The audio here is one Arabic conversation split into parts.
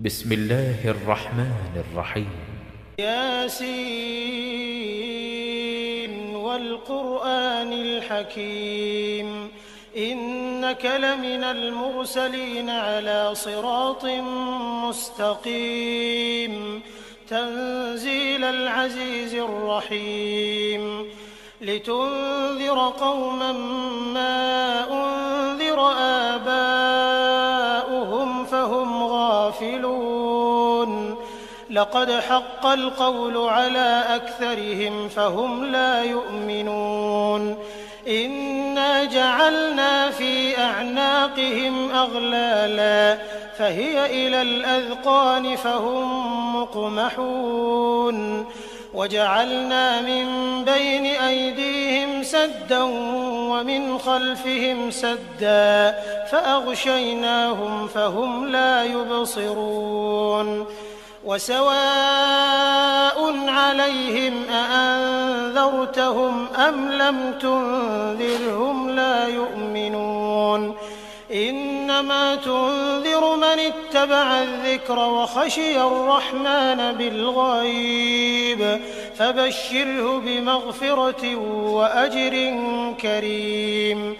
بسم الله الرحمن الرحيم. ياسين والقرآن الحكيم إنك لمن المرسلين على صراط مستقيم تنزيل العزيز الرحيم لتنذر قوما ما أنذر آباؤهم فهم غافلون لقد حق القول على أكثرهم فهم لا يؤمنون إنا جعلنا في أعناقهم أغلالا فهي إلى الأذقان فهم مقمحون وجعلنا من بين أيديهم سدا ومن خلفهم سدا فأغشيناهم فهم لا يبصرون وسواء عليهم أأنذرتهم أم لم تنذرهم لا يؤمنون إنما تنذر من اتبع الذكر وخشي الرحمن بالغيب فبشره بمغفرة وأجر كريم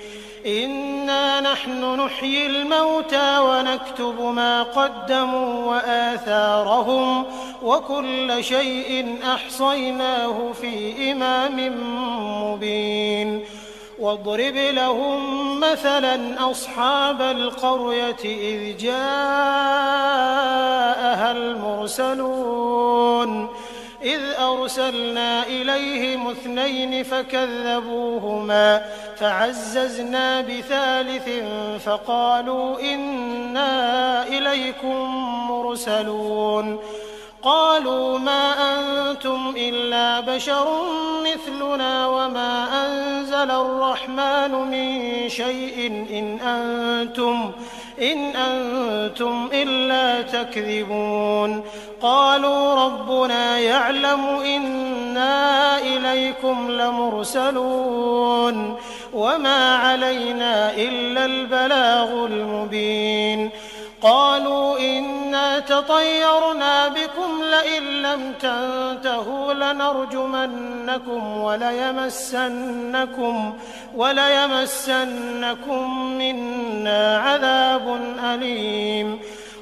إنا نحن نحيي الموتى ونكتب ما قدموا وآثارهم وكل شيء أحصيناه في إمام مبين واضرب لهم مثلا أصحاب القرية إذ جاءها المرسلون إذ أرسلنا إليهم 2 فكذبوهما فعززنا بثالث فقالوا إنا إليكم مرسلون قالوا ما أنتم إلا بشر مثلنا وما أنزل الرحمن من شيء إن أنتم إلا تكذبون قالوا ربنا يعلم إنا إليكم لمرسلون وما علينا إلا البلاغ المبين قالوا إنا تطيرنا بكم لئن لم تنتهوا لنرجمنكم وليمسنكم منا عذاب أليم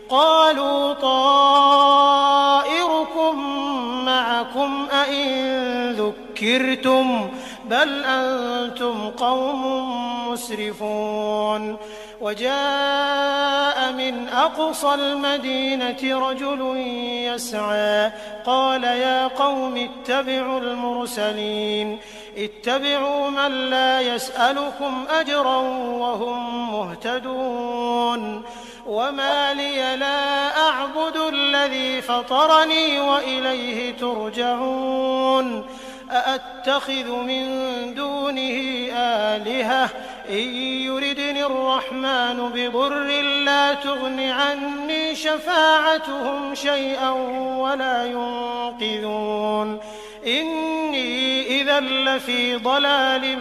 قالوا طائركم معكم أئن ذكرتم بل أنتم قوم مسرفون وجاء من أقصى المدينة رجل يسعى قال يا قوم اتبعوا المرسلين اتبعوا من لا يسألكم أجرا وهم مهتدون وما لي لا أعبد الذي فطرني وإليه ترجعون أأتخذ من دونه آلهة إن يردني الرحمن بضر لا تغن عني شفاعتهم شيئا ولا ينقذون إني إذا لفي ضلال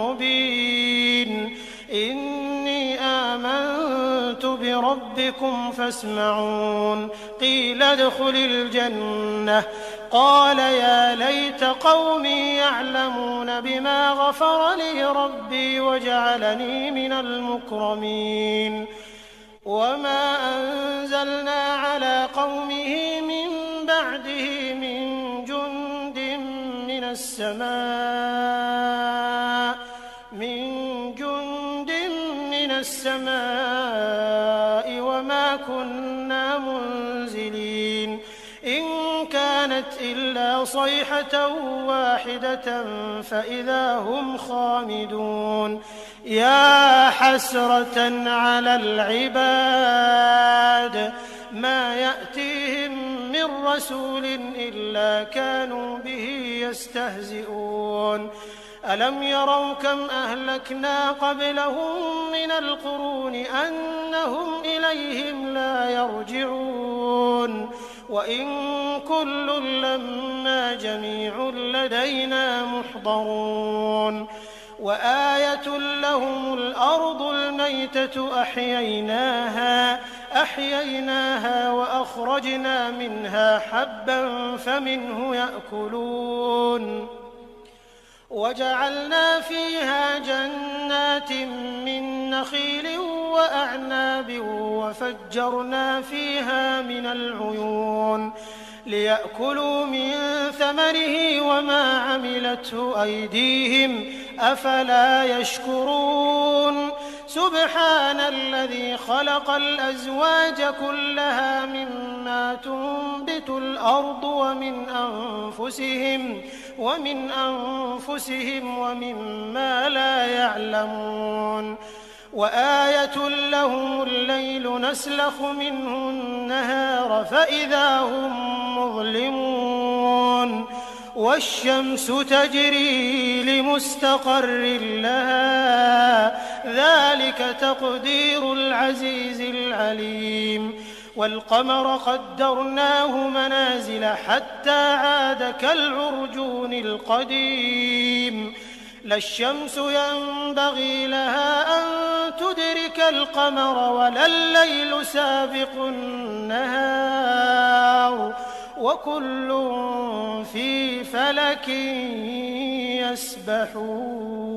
مبين إني آمنت بربكم فاسمعون قيل ادخل الجنة قال يا ليت قومي يعلمون بما غفر لي ربي وجعلني من المكرمين وما أنزلنا على قومه من بعده من جند من السماء وما كنا منزلين إن كانت إلا صيحة واحدة فإذا هم خامدون يا حسرة على العباد ما يأتيهم من رسول إلا كانوا به يستهزئون ألم يروا كم أهلكنا قبلهم من القرون أنهم إليهم لا يرجعون وإن كل لما جميع لدينا محضرون وآية لهم الأرض الميتة أحييناها فأخرجنا منها حبا فمنه يأكلون وجعلنا فيها جنات من نخيل وأعناب وفجرنا فيها من العيون ليأكلوا من ثمره وما عملته أيديهم أفلا يشكرون سبحان الذي خلق الأزواج كلها مما تنبت الأرض ومن أنفسهم ومما لا يعلمون وآية لهم الليل نسلخ منه النهار فإذا هم مظلمون والشمس تجري لمستقر لها ذلك تقدير العزيز العليم والقمر قدرناه منازل حتى عاد كالعرجون القديم لا الشمس ينبغي لها أن تدرك القمر ولا الليل سابق النهار وكل في فلك يسبحون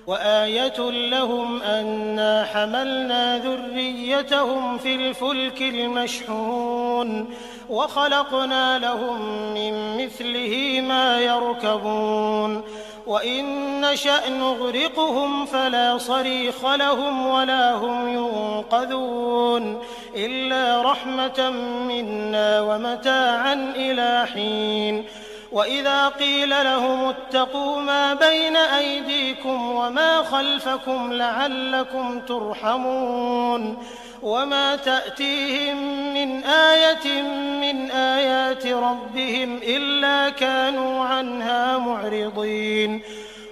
وآية لهم أنا حملنا ذريتهم في الفلك المشحون وخلقنا لهم من مثله ما يركبون وإن نشأ نغرقهم فلا صريخ لهم ولا هم ينقذون إلا رحمة منا ومتاعا إلى حين وإذا قيل لهم اتقوا ما بين أيديكم وما خلفكم لعلكم ترحمون وما تأتيهم من آية من آيات ربهم إلا كانوا عنها معرضين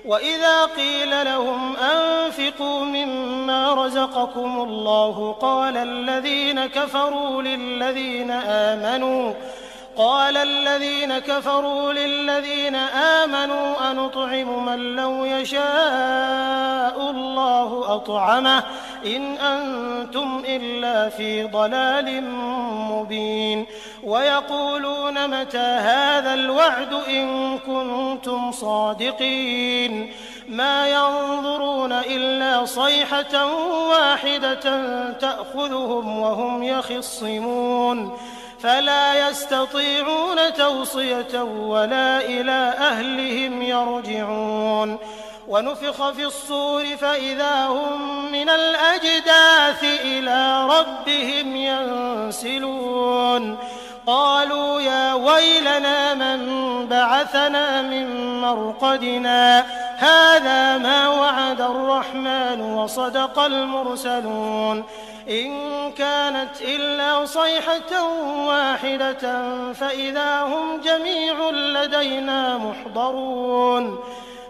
وإذا قيل لهم أنفقوا مما رزقكم الله قال الذين كفروا للذين آمنوا أنطعم من لو يشاء الله أطعمه إن أنتم إلا في ضلال مبين ويقولون متى هذا الوعد إن كنتم صادقين ما ينظرون إلا صيحة واحدة تأخذهم وهم يخصمون فلا يستطيعون توصية ولا إلى أهلهم يرجعون ونفخ في الصور فإذا هم من الأجداث إلى ربهم ينسلون قالوا يا ويلنا من بعثنا من مرقدنا هذا ما وعد الرحمن وصدق المرسلون إن كانت إلا صيحة واحدة فإذا هم جميع لدينا محضرون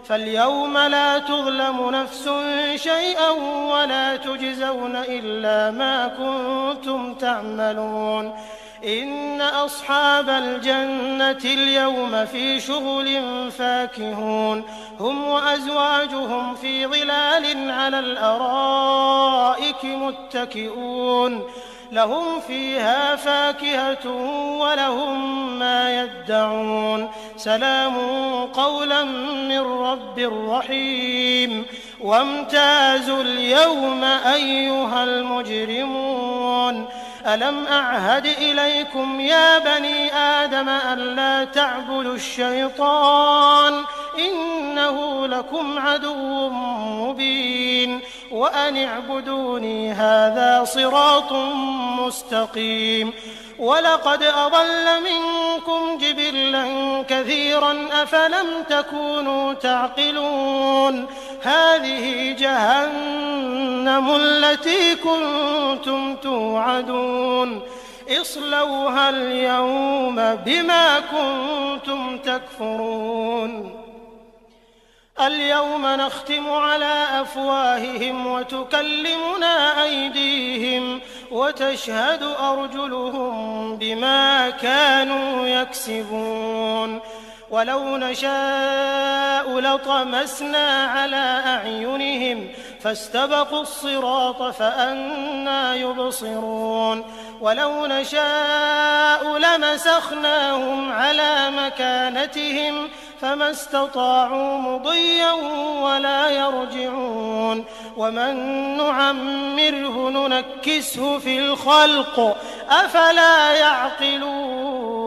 فاليوم لا تظلم نفس شيئا ولا تجزون إلا ما كنتم تعملون إن أصحاب الجنة اليوم في شغل فاكهون هم وأزواجهم في ظلال على الأرائك متكئون لهم فيها فاكهة ولهم ما يدعون سلام قولا من رب رحيم وامتازوا اليوم أيها المجرمون ألم أعهد إليكم يا بني آدم ألا تعبدوا الشيطان إنه لكم عدو مبين وأن اعبدوني هذا صراط مستقيم ولقد أضل منكم جبلا كثيرا أفلم تكونوا تعقلون هذه جهنم التي كنتم توعدون اصلوها اليوم بما كنتم تكفرون اليوم نختم على أفواههم وتكلمنا أيديهم وتشهد أرجلهم بما كانوا يكسبون ولو نشاء لطمسنا على أعينهم فاستبقوا الصراط فأنى يبصرون ولو نشاء لمسخناهم على مكانتهم فما استطاعوا مضيا ولا يرجعون ومن نعمره ننكسه في الخلق أفلا يعقلون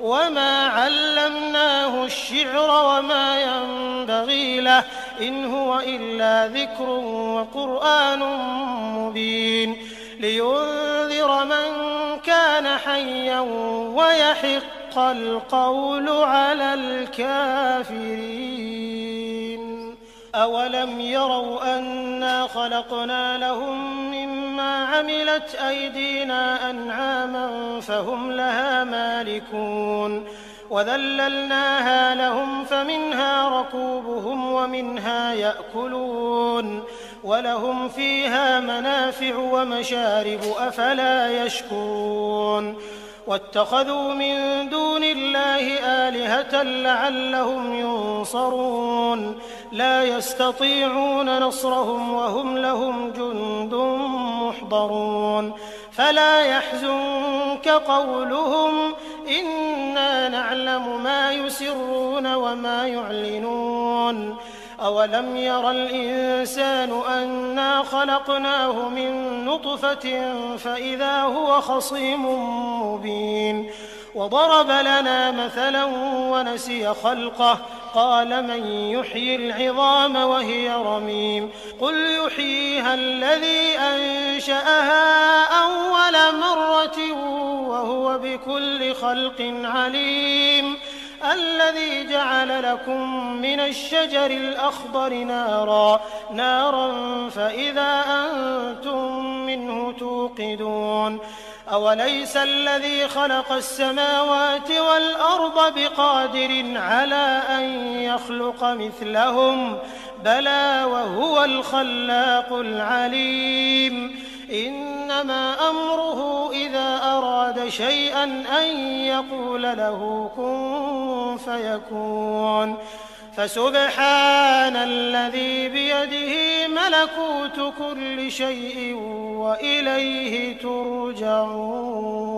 وما علمناه الشعر وما ينبغي له إن هو إلا ذكر وقرآن مبين لينذر من كان حيا ويحق القول على الكافرين أولم يروا أنا خلقنا لهم مما عملت أيدينا أنعاما فهم لها مالكون وذللناها لهم فمنها ركوبهم ومنها يأكلون ولهم فيها منافع ومشارب أفلا يشكرون واتخذوا من دون الله آلهة لعلهم ينصرون لا يستطيعون نصرهم وهم لهم جند محضرون فلا يحزنك قولهم إنا نعلم ما يسرون وما يعلنون أولم ير الإنسان أنا خلقناه من نطفة فإذا هو خصيم مبين وضرب لنا مثلا ونسي خلقه قال من يحيي العظام وهي رميم قل يحييها الذي أنشأها أول مرة وهو بكل خلق عليم الذي جعل لكم من الشجر الأخضر نارا فإذا أنتم منه توقدون أوليس الذي خلق السماوات والأرض بقادر على أن يخلق مثلهم بلى وهو الخلاق العليم إنما أمره إذا أراد شيئا أن يقول له كن فيكون فسبحان الذي بيده ملكوت كل شيء وإليه ترجعون